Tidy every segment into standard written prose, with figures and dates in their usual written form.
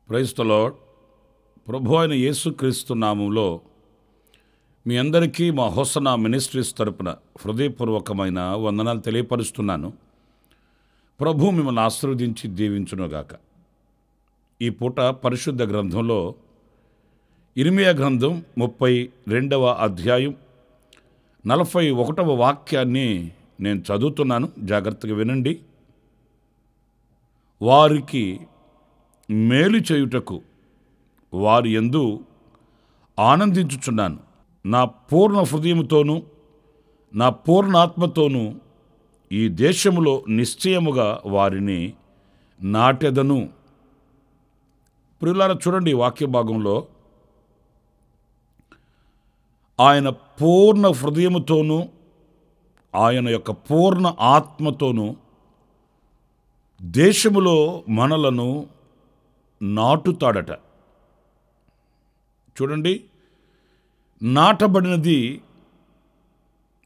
Praise the lord. ప్రభు అయిన యేసుక్రీస్తు నామంలో మీ అందరికీ మా హోసనా మినిస్ట్రీస్ తరపున హృదయపూర్వకమైన వందనాలు తెలియపరుస్తున్నాను. ప్రభు మిమ్మల్ని ఆశీర్వదించి దీవించునుగాక. ఈ పూట పరిశుద్ధ గ్రంథంలో ఇర్మీయా గ్రంథం 32వ అధ్యాయం 41వ వాక్యాన్ని నేను చదువుతున్నాను. జాగ్రత్తగా వినండి. వారికి మేలు చేయుటకు వారి యందు ఆనందించుచున్నాను. నా పూర్ణ హృదయముతోనూ నా పూర్ణ ఆత్మతోనూ ఈ దేశములో నిశ్చయముగా వారిని నాటెదను. ప్రియులారా, చూడండి ఈ వాక్య భాగంలో ఆయన పూర్ణ హృదయముతోనూ ఆయన యొక్క పూర్ణ ఆత్మతోనూ దేశములో మనలను నాటుతాడట. చూడండి, నాటబడినది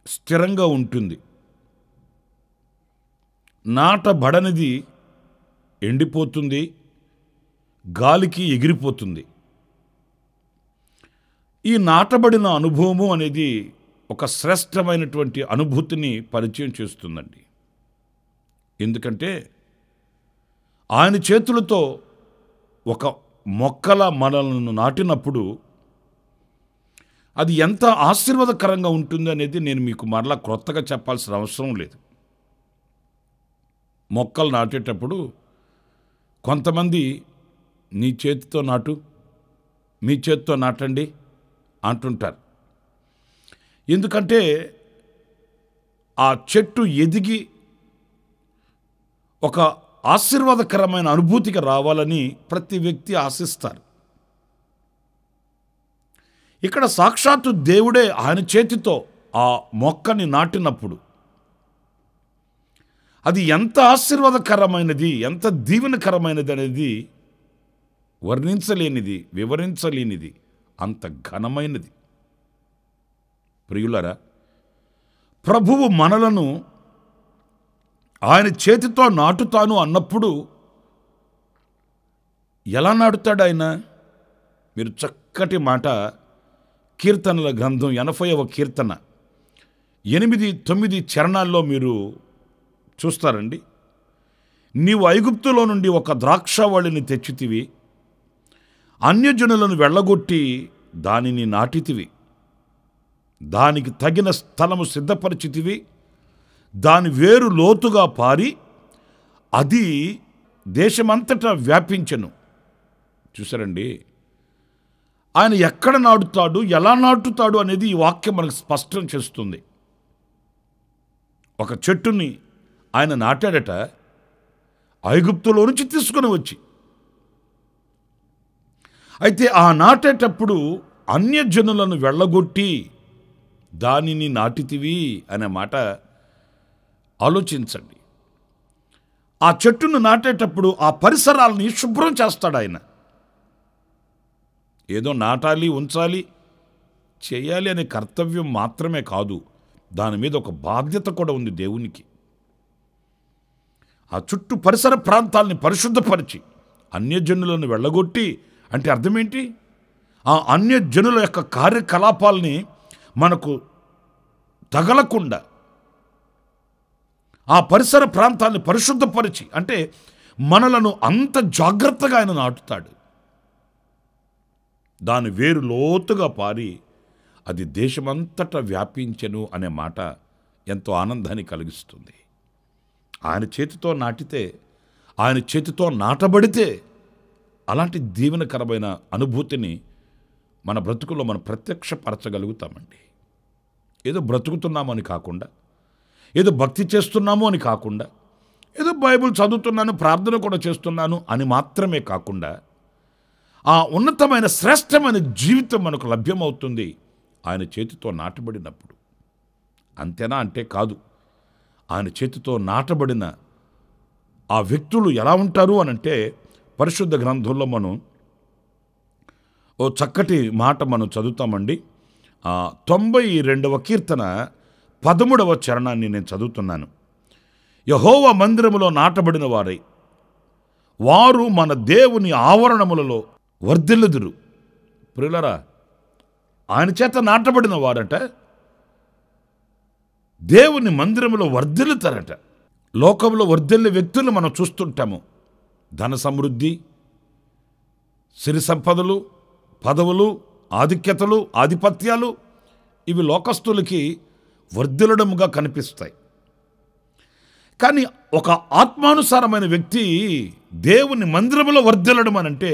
స్థిరంగా ఉంటుంది, నాటబడనిది ఎండిపోతుంది, గాలికి ఎగిరిపోతుంది. ఈ నాటబడిన అనుభవము అనేది ఒక శ్రేష్టమైనటువంటి అనుభూతిని పరిచయం చేస్తుందండి. ఎందుకంటే ఆయన చేతులతో ఒక మొక్కల మనలను నాటినప్పుడు అది ఎంత ఆశీర్వాదకరంగా ఉంటుంది అనేది నేను మీకు మరలా క్రొత్తగా చెప్పాల్సిన అవసరం లేదు. మొక్కలు నాటేటప్పుడు కొంతమంది నీ చేతితో నాటు, మీ చేతితో నాటండి అంటుంటారు. ఎందుకంటే ఆ చెట్టు ఎదిగి ఒక ఆశీర్వాదకరమైన అనుభూతికి రావాలని ప్రతి వ్యక్తి ఆశిస్తారు. ఇక్కడ సాక్షాత్తు దేవుడే ఆయన చేతితో ఆ మొక్కని నాటినప్పుడు అది ఎంత ఆశీర్వాదకరమైనది, ఎంత దీవెనకరమైనది అనేది వర్ణించలేనిది, వివరించలేనిది, అంత ఘనమైనది. ప్రియులారా, ప్రభువు మనలను ఆయన చేతితో నాటుతాను అన్నప్పుడు ఎలా నాటుతాడు ఆయన? మీరు చక్కటి మాట కీర్తనల గ్రంథం 80వ కీర్తన 8-9 చరణాల్లో మీరు చూస్తారండి. నీవు ఐగుప్తులో నుండి ఒక ద్రాక్షావళిని తెచ్చితివి, అన్యజనులను వెళ్ళగొట్టి దానిని నాటితివి, దానికి తగిన స్థలము సిద్ధపరిచితివి, దాని వేరు లోతుగా పారి అది దేశమంతటా వ్యాపించెను. చూసారండి, ఆయన ఎక్కడ నాటుతాడు, ఎలా నాటుతాడు అనేది ఈ వాక్యం మనకు స్పష్టం చేస్తుంది. ఒక చెట్టుని ఆయన నాటాడట, ఐగుప్తులో నుంచి తీసుకుని వచ్చి. అయితే ఆ నాటేటప్పుడు అన్యజనులను వెళ్ళగొట్టి దానిని నాటితివి అనే మాట ఆలోచించండి. ఆ చెట్టును నాటేటప్పుడు ఆ పరిసరాలని శుభ్రం చేస్తాడు ఆయన. ఏదో నాటాలి, ఉంచాలి, చేయాలి అనే కర్తవ్యం మాత్రమే కాదు, దాని మీద ఒక బాధ్యత కూడా ఉంది దేవునికి. ఆ చుట్టూ పరిసర ప్రాంతాలని పరిశుద్ధపరిచి అన్యజనులను వెళ్ళగొట్టి అంటే అర్థం ఏంటి? ఆ అన్యజనుల యొక్క కార్యకలాపాలని మనకు తగలకుండా ఆ పరిసర ప్రాంతాన్ని పరిశుద్ధపరిచి, అంటే మనలను అంత జాగ్రత్తగా ఆయన నాటుతాడు. దాని వేరు లోతుగా పారి అది దేశమంతటా వ్యాపించెను అనే మాట ఎంతో ఆనందాన్ని కలిగిస్తుంది. ఆయన చేతితో నాటితే, ఆయన చేతితో నాటబడితే అలాంటి దీవెనకరమైన అనుభూతిని మన బ్రతుకులో మనం ప్రత్యక్షపరచగలుగుతామండి. ఏదో బ్రతుకుతున్నామని కాకుండా, ఏదో భక్తి చేస్తున్నాము అని కాకుండా, ఏదో బైబిల్ చదువుతున్నాను, ప్రార్థన కూడా చేస్తున్నాను అని మాత్రమే కాకుండా ఆ ఉన్నతమైన శ్రేష్టమైన జీవితం మనకు లభ్యమవుతుంది ఆయన చేతితో నాటబడినప్పుడు. అంతేనా అంటే కాదు. ఆయన చేతితో నాటబడిన ఆ వ్యక్తులు ఎలా ఉంటారు అనంటే పరిశుద్ధ గ్రంథంలో మనం ఓ చక్కటి మాట మనం చదువుతామండి. 92వ కీర్తన 13వ చరణాన్ని నేను చదువుతున్నాను. యెహోవా మందిరములో నాటబడిన వారై వారు మన దేవుని ఆవరణములలో వర్ధిల్లుదురు. ప్రియులారా, ఆయన చేత నాటబడిన వారట దేవుని మందిరములో వర్ధిల్లుతారట. లోకంలో వర్ధిల్లే వ్యక్తులు మనం చూస్తుంటాము. ధన సమృద్ధి, సిరి సంపదలు, పదవులు, ఆధిక్యతలు, ఆధిపత్యాలు ఇవి లోకస్తులకి వర్ధిల్లడముగా కనిపిస్తాయి. కానీ ఒక ఆత్మానుసారమైన వ్యక్తి దేవుని మందిరములో వర్ధిల్లడం అనంటే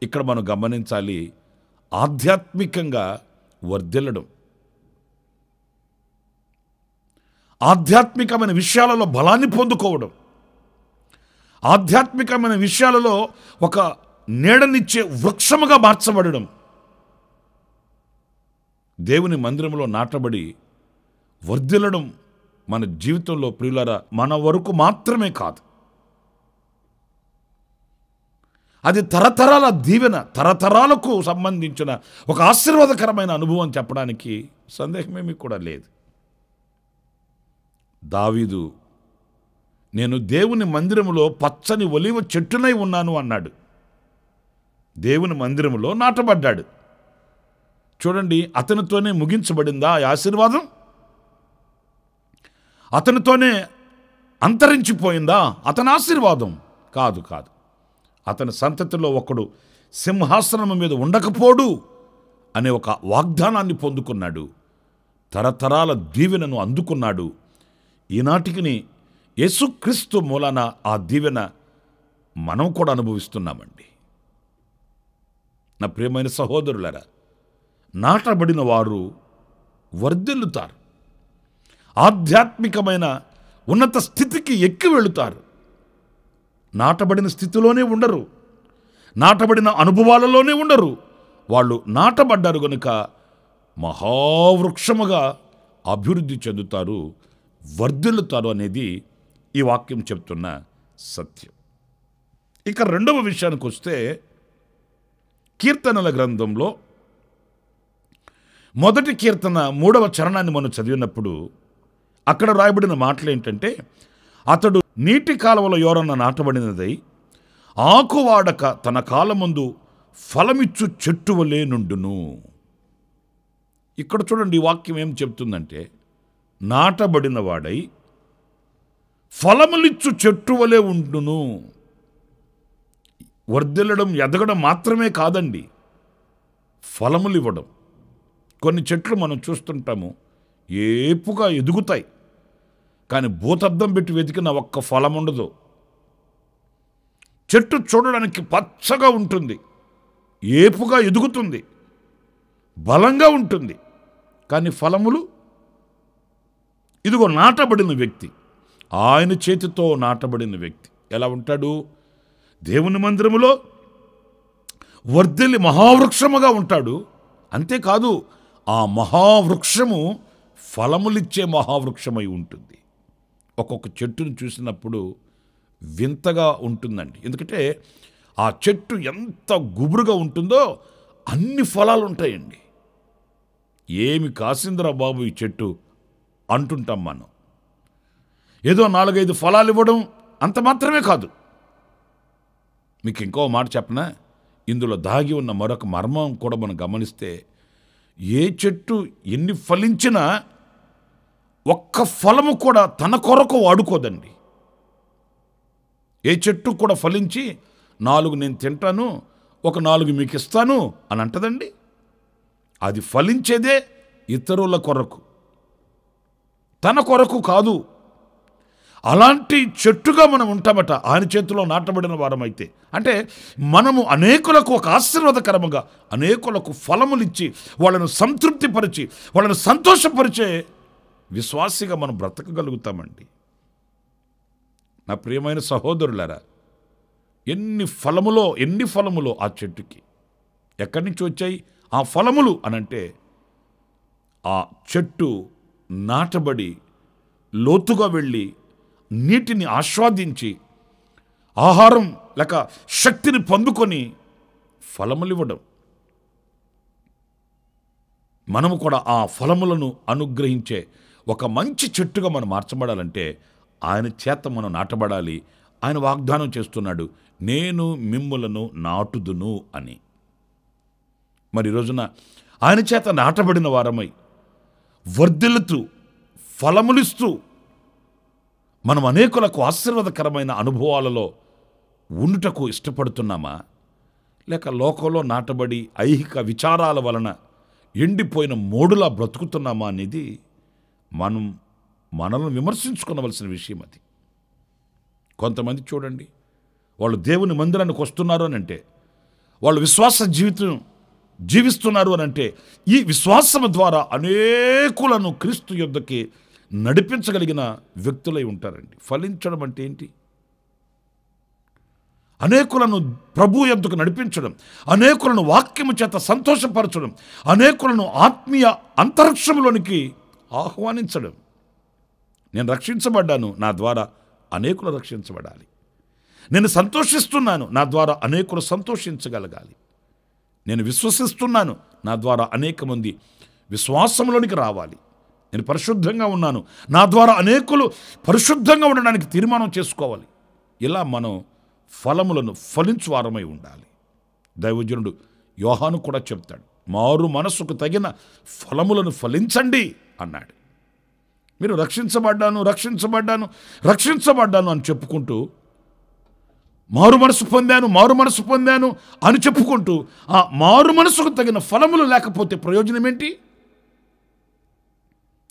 ఇక్కడ మనం గమనించాలి, ఆధ్యాత్మికంగా వర్ధిల్లడం, ఆధ్యాత్మికమైన విషయాలలో బలాన్ని పొందుకోవడం, ఆధ్యాత్మికమైన విషయాలలో ఒక నీడనిచ్చే వృక్షముగా మార్చబడడం. దేవుని మందిరంలో నాటబడి వర్ధిల్లడం మన జీవితంలో ప్రియులారా మన వరకు మాత్రమే కాదు, అది తరతరాల దీవెన, తరతరాలకు సంబంధించిన ఒక ఆశీర్వాదకరమైన అనుభవం చెప్పడానికి సందేహమేమీ కూడా లేదు. దావీదు నేను దేవుని మందిరములో పచ్చని ఒలీవ చెట్టునై ఉన్నాను అన్నాడు. దేవుని మందిరములో నాటబడ్డాడు. చూడండి, అతనితోనే ముగించబడిందా ఆ ఆశీర్వాదం? అతనితోనే అంతరించిపోయిందా అతని ఆశీర్వాదం? కాదు కాదు. అతని సంతతిలో ఒకడు సింహాసనం మీద ఉండకపోడు అనే ఒక వాగ్దానాన్ని పొందుకున్నాడు. తరతరాల దీవెనను అందుకున్నాడు. ఈనాటికి యేసుక్రీస్తు మూలాన ఆ దీవెన మనం కూడా అనుభవిస్తున్నామండి. నా ప్రియమైన సహోదరులారా, నాటబడిన వారు వర్ధిల్లుతారు, ఆధ్యాత్మికమైన ఉన్నత స్థితికి ఎక్కి వెళుతారు. నాటబడిన స్థితిలోనే ఉండరు, నాటబడిన అనుభవాలలోనే ఉండరు. వాళ్ళు నాటబడ్డారు కనుక మహావృక్షముగా అభివృద్ధి చెందుతారు, వర్ధిల్లుతారు అనేది ఈ వాక్యం చెప్తున్న సత్యం. ఇక రెండవ విషయానికి వస్తే, కీర్తనల గ్రంథంలో మొదటి కీర్తన 3వ చరణాన్ని మనం చదివినప్పుడు అక్కడ రాయబడిన మాటలు ఏంటంటే, అతడు నీటి కాలువల యోరన్న నాటబడినదై ఆకువాడక తన కాలమందు ఫలమిచ్చు చెట్టు వలె నుండును. ఇక్కడ చూడండి, ఈ వాక్యం ఏం చెప్తుందంటే, నాటబడిన వాడై ఫలములిచ్చు చెట్టు వలె ఉండును. వర్ధిల్లడం, ఎదగడం మాత్రమే కాదండి, ఫలములు ఇవ్వడం. కొన్ని చెట్లు మనం చూస్తుంటాము, ఏపుగా ఎదుగుతాయి, కానీ భూతద్దం పెట్టి వెతికిన ఒక్క ఫలం ఉండదు. చెట్టు చూడడానికి పచ్చగా ఉంటుంది, ఏపుగా ఎదుగుతుంది, బలంగా ఉంటుంది, కానీ ఫలములు ఇదిగో నాటబడిన వ్యక్తి, ఆయన చేతితో నాటబడిన వ్యక్తి ఎలా ఉంటాడు? దేవుని మందిరములో వర్ధిల్లి మహావృక్షముగా ఉంటాడు. అంతేకాదు, ఆ మహావృక్షము ఫలములిచ్చే మహావృక్షమై ఉంటుంది. ఒక్కొక్క చెట్టును చూసినప్పుడు వింతగా ఉంటుందండి. ఎందుకంటే ఆ చెట్టు ఎంత గుబురుగా ఉంటుందో అన్ని ఫలాలు ఉంటాయండి. ఏమి కాసిందిరా బాబు ఈ చెట్టు అంటుంటాం మనం. ఏదో 4-5 ఫలాలు ఇవ్వడం అంత మాత్రమే కాదు. మీకు ఇంకో మాట చెప్పనా, ఇందులో దాగి ఉన్న మరొక మర్మం కూడా మనం గమనిస్తే, ఏ చెట్టు ఎన్ని ఫలించినా ఒక్క ఫలము కూడా తన కొరకు వాడుకోదండి. ఏ చెట్టు కూడా ఫలించి 4 నేను తింటాను, ఒక 4 మీకు ఇస్తాను అని అంటదండి. అది ఫలించేదే ఇతరుల కొరకు, తన కొరకు కాదు. అలాంటి చెట్టుగా మనం ఉంటామట ఆయన చేతిలో నాటబడిన వారమైతే. అంటే మనము అనేకులకు ఒక ఆశీర్వాదకరముగా, అనేకులకు ఫలములిచ్చి, వాళ్ళను సంతృప్తిపరిచి, వాళ్ళను సంతోషపరిచే విశ్వాసిగా మనం బ్రతకగలుగుతామండి. నా ప్రియమైన సహోదరులారా, ఎన్ని ఫలములో ఆ చెట్టుకి ఎక్కడి నుంచి వచ్చాయి ఆ ఫలములు అనంటే, ఆ చెట్టు నాటబడి లోతుగా వెళ్ళి నీటిని ఆస్వాదించి ఆహారం లేక శక్తిని పొందుకొని ఫలములు ఇవ్వడం. మనము కూడా ఆ ఫలములను అనుగ్రహించే ఒక మంచి చెట్టుగా మనం మార్చబడాలంటే ఆయన చేత మనం నాటబడాలి. ఆయన వాగ్దానం చేస్తున్నాడు, నేను మిమ్ములను నాటుదును అని. మరి ఈ రోజున ఆయన చేత నాటబడిన వారమై వర్ధిల్లుతూ ఫలములిస్తూ మనం అనేకులకు ఆశీర్వాదకరమైన అనుభవాలలో ఉండుటకు ఇష్టపడుతున్నామా, లేక లోకంలో నాటబడి ఐహిక విచారాల వలన ఎండిపోయిన మోడులా బ్రతుకుతున్నామా అనేది మనల్ని విమర్శించుకోవలసిన విషయం. అది కొంతమంది చూడండి, వాళ్ళు దేవుని మందిరానికి వస్తున్నారు అని అంటే, వాళ్ళు విశ్వాస జీవితం జీవిస్తున్నారు అని అంటే, ఈ విశ్వాసము ద్వారా అనేకులను క్రీస్తు యొద్దకి నడిపించగలిగిన వ్యక్తులై ఉంటారండి. ఫలించడం అంటే ఏంటి? అనేకులను ప్రభు యొద్దకు నడిపించడం, అనేకులను వాక్యము చేత సంతోషపరచడం, అనేకులను ఆత్మీయ అంతరిక్షంలోనికి ఆహ్వానించడం. నేను రక్షించబడ్డాను, నా ద్వారా అనేకులు రక్షించబడాలి. నేను సంతోషిస్తున్నాను, నా ద్వారా అనేకులు సంతోషించగలగాలి. నేను విశ్వసిస్తున్నాను, నా ద్వారా అనేక మంది విశ్వాసంలోనికి రావాలి. నేను పరిశుద్ధంగా ఉన్నాను, నా ద్వారా అనేకులు పరిశుద్ధంగా ఉండడానికి తీర్మానం చేసుకోవాలి. ఇలా మనం ఫలములను ఫలించువారమై ఉండాలి. దైవజనుడు యోహాను కూడా చెప్తాడు, మారు మనసుకు తగిన ఫలములను ఫలించండి అన్నాడు. మీరు రక్షించబడ్డాను అని చెప్పుకుంటూ, మారు మనసు పొందాను అని చెప్పుకుంటూ, ఆ మారు మనసుకు తగిన ఫలములు లేకపోతే ప్రయోజనం ఏంటి?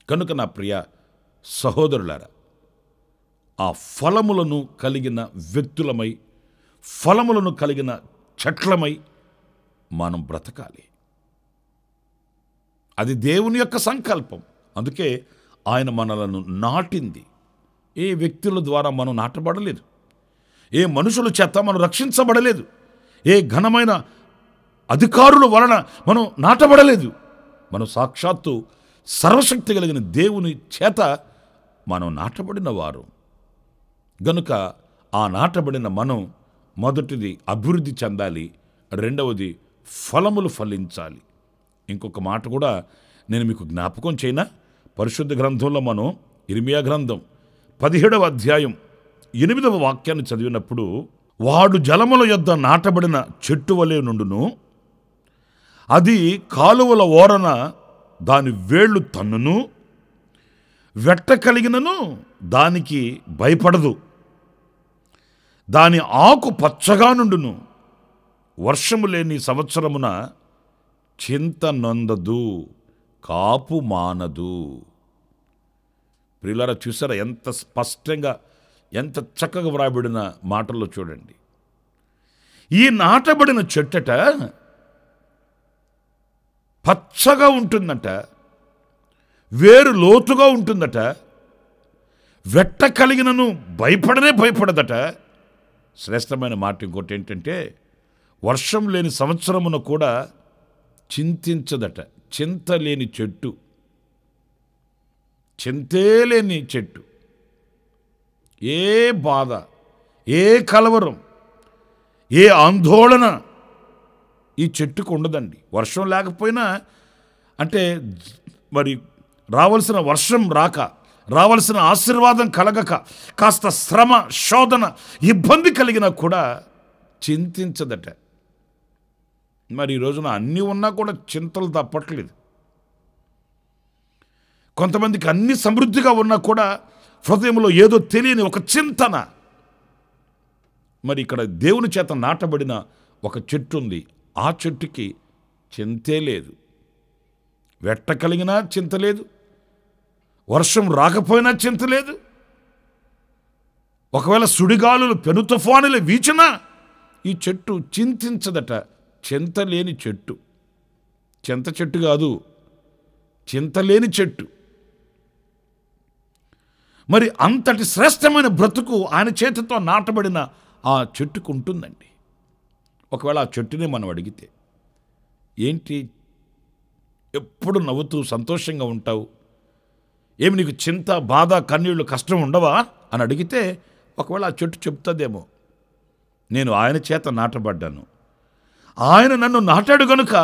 కనుక నా ప్రియ సహోదరులారా, ఆ ఫలములను కలిగిన వ్యక్తులమై, ఫలములను కలిగిన చెట్లమై మనం బ్రతకాలి. అది దేవుని యొక్క సంకల్పం. అందుకే ఆయన మనలను నాటింది. ఏ వ్యక్తుల ద్వారా మనం నాటబడలేదు, ఏ మనుషుల చేత మనం రక్షించబడలేదు, ఏ ఘనమైన అధికారుల వలన మనం నాటబడలేదు. మనం సాక్షాత్తు సర్వశక్తి కలిగిన దేవుని చేత మనం నాటబడిన వారు. గనుక ఆ నాటబడిన మనం మొదటిది అభివృద్ధి చెందాలి, రెండవది ఫలములు ఫలించాలి. ఇంకొక మాట కూడా నేను మీకు జ్ఞాపకం చేయనా? పరిశుద్ధ గ్రంథంలో మనం ఇర్మియా గ్రంథం 17వ అధ్యాయం 8వ వాక్యాన్ని చదివినప్పుడు, వాడు జలముల యొద్ద నాటబడిన చెట్టు వలె నుండును, అది కాలువల ఓరన దాని వేళ్ళు తన్నును, వెట్ట కలిగినను దానికి భయపడదు, దాని ఆకు పచ్చగా నుండును, వర్షము లేని సంవత్సరమున చింత నొందదు, కాపు మానదు. ప్రియులారా, చూసారా ఎంత స్పష్టంగా, ఎంత చక్కగా వ్రాయబడిన మాటల్లో చూడండి. ఈ నాటబడిన చెట్టట పచ్చగా ఉంటుందట, వేరు లోతుగా ఉంటుందట, వెట్ట కలిగినను భయపడదట. శ్రేష్టమైన మాట ఇంకోటి ఏంటంటే, వర్షం లేని సంవత్సరమున కూడా చింతించదట. చింత లేని చెట్టు, చింతే లేని చెట్టు, ఏ బాధ, ఏ కలవరం, ఏ ఆందోళన ఈ చెట్టుకు ఉండదండి. వర్షం లేకపోయినా అంటే మరి రావాల్సిన వర్షం రాక, రావాల్సిన ఆశీర్వాదం కలగక, కాస్త శ్రమ, శోధన, ఇబ్బంది కలిగినా కూడా చింతించదట. మరి ఈ రోజున అన్నీ ఉన్నా కూడా చింతలు తప్పట్లేదు. కొంతమందికి అన్ని సమృద్ధిగా ఉన్నా కూడా హృదయంలో ఏదో తెలియని ఒక చింతన. మరి ఇక్కడ దేవుని చేత నాటబడిన ఒక చెట్టు ఉంది. ఆ చెట్టుకి చింతే లేదు, వెట్ట కలిగినా చింత లేదు, వర్షం రాకపోయినా చింత లేదు, ఒకవేళ సుడిగాలులు పెను తుఫానులు వీచినా ఈ చెట్టు చింతించదట. చింత లేని చెట్టు, చింత చెట్టు కాదు, చింత లేని చెట్టు. మరి అంతటి శ్రేష్టమైన బ్రతుకు ఆయన చేతితో నాటబడిన ఆ చెట్టుకు ఉంటుందండి. ఒకవేళ ఆ చెట్టుని మనం అడిగితే, ఏంటి ఎప్పుడు నవ్వుతూ సంతోషంగా ఉంటావు, ఏమి నీకు చింత బాధ కన్నీళ్ళు కష్టం ఉండవా అని అడిగితే ఒకవేళ ఆ చెట్టు చెప్తుందేమో, నేను ఆయన చేత నాటబడ్డాను, ఆయన నన్ను నాటాడు గనుక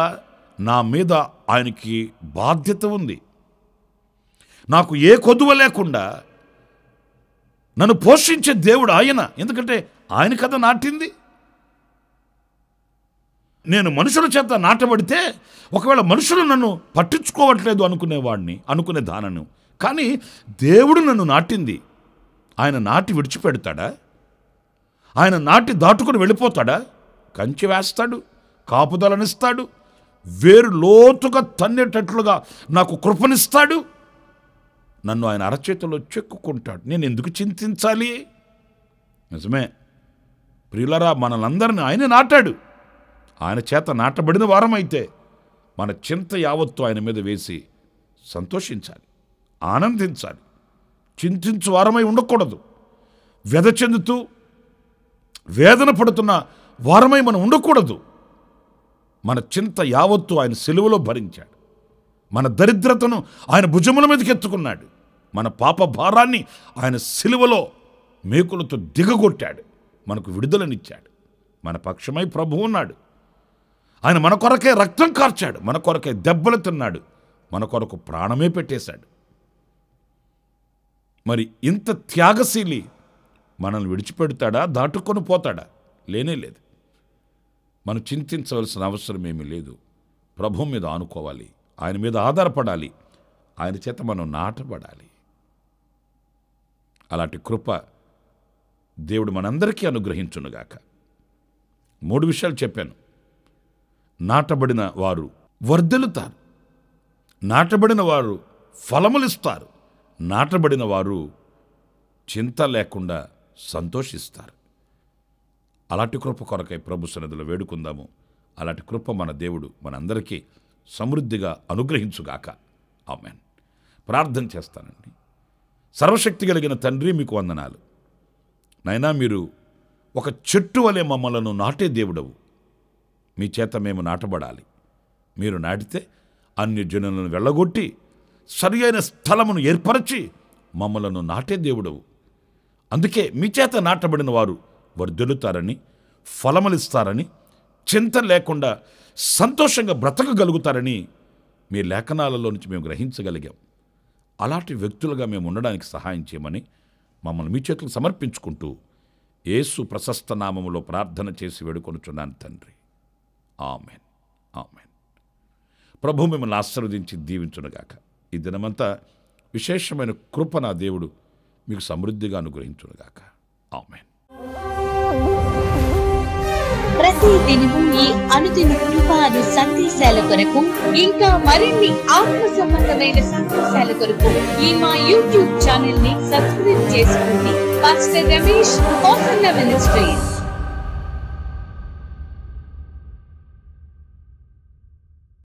నా మీద ఆయనకి బాధ్యత ఉంది, నాకు ఏ కొదువ లేకుండా నన్ను పోషించే దేవుడు ఆయన, ఎందుకంటే ఆయన కదా నాటింది. నేను మనుషుల చేత నాటబడితే ఒకవేళ మనుషులు నన్ను పట్టించుకోవట్లేదు అనుకునే దానను, కానీ దేవుడు నన్ను నాటింది. ఆయన నాటి విడిచిపెడతాడా? ఆయన నాటి దాటుకుని వెళ్ళిపోతాడా? కంచె వేస్తాడు, కాపుదలనిస్తాడు, వేరు లోతుగా తన్నేటట్లుగా నాకు కృపనిస్తాడు, నన్ను ఆయన అరచేతిలో చెక్కుకుంటాడు. నేను ఎందుకు చింతించాలి? నిజమే ప్రియులరా, మనలందరినీ ఆయన నాటాడు. ఆయన చేత నాటబడిన వారమైతే మన చింత యావత్తు ఆయన మీద వేసి సంతోషించాలి, ఆనందించాలి. చింతించు వారమై ఉండకూడదు. వ్యధ చెందుతూ వేదన పడుతున్న వారమై మనం ఉండకూడదు. మన చింత యావత్తు ఆయన సిలువలో భరించాడు. మన దరిద్రతను ఆయన భుజముల మీదకి ఎత్తుకున్నాడు. మన పాప భారాన్ని ఆయన సిలువలో మేకులతో దిగగొట్టాడు. మనకు విడుదలనిచ్చాడు. మన పక్షమై ప్రభువు ఉన్నాడు. ఆయన మన కొరకే రక్తం కార్చాడు, మన కొరకే దెబ్బలు తిన్నాడు, మన కొరకు ప్రాణమే పెట్టేశాడు. మరి ఇంత త్యాగశీలి మనల్ని విడిచిపెడతాడా, దాటుకొని పోతాడా? లేనే లేదు. మనం చింతించవలసిన అవసరం ఏమీ లేదు. ప్రభువు మీద ఆనుకోవాలి, ఆయన మీద ఆధారపడాలి, ఆయన చేత మనం నాటబడాలి. అలాంటి కృప దేవుడు మనందరికీ అనుగ్రహించునుగాక. 3 విషయాలు చెప్పాను. నాటబడిన వారు వర్ధిల్లుతారు, నాటబడిన వారు ఫలములిస్తారు, నాటబడిన వారు చింత లేకుండా సంతోషిస్తారు. అలాంటి కృప కొరకై ప్రభు సన్నిధిలో వేడుకుందాము. అలాంటి కృప మన దేవుడు మనందరికీ సమృద్ధిగా అనుగ్రహించుగాక. ఆమేన్. ప్రార్థన చేస్తానండి. సర్వశక్తి కలిగిన తండ్రి, మీకు వందనాలు. నైనా మీరు ఒక చెట్టు వలె మమ్మలను నాటే దేవుడవు. మీ చేత మేము నాటబడాలి. మీరు నాటితే అన్య జనులను వెళ్ళగొట్టి సరి అయిన స్థలమును ఏర్పరచి మమ్మలను నాటే దేవుడవు. అందుకే మీ చేత నాటబడిన వారు వర్ధిల్లుతారని, ఫలములిస్తారని, చింత లేకుండా సంతోషంగా బ్రతకగలుగుతారని మీ లేఖనాలలో నుంచి మేము గ్రహించగలిగాం. అలాంటి వ్యక్తులుగా మేము ఉండడానికి సహాయం చేయమని మమ్మల్ని మీ చేతులకు సమర్పించుకుంటూ యేసు ప్రశస్త నామములో ప్రార్థన చేసి వేడుకొనుచున్నాను తండ్రి. Amen, amen. ప్రభు మిమ్మల్ని ఆశీర్వదించి దీవించునుగాక. ఈ దినమంతా విశేషమైన కృప నా దేవుడు మీకు సమృద్ధిగా అనుగ్రహించునుగాక. ఆమెన్. ప్రతి దినము ఈ అనుదిన కృపాను సందేశాల కొరకు, ఇంకా మరిన్ని ఆత్మ సంబంధమైన సందేశాల కొరకు ఈ మా యూట్యూబ్ ఛానల్ ని సబ్స్క్రైబ్ చేసుకోండి. Pastor Ramesh ministries.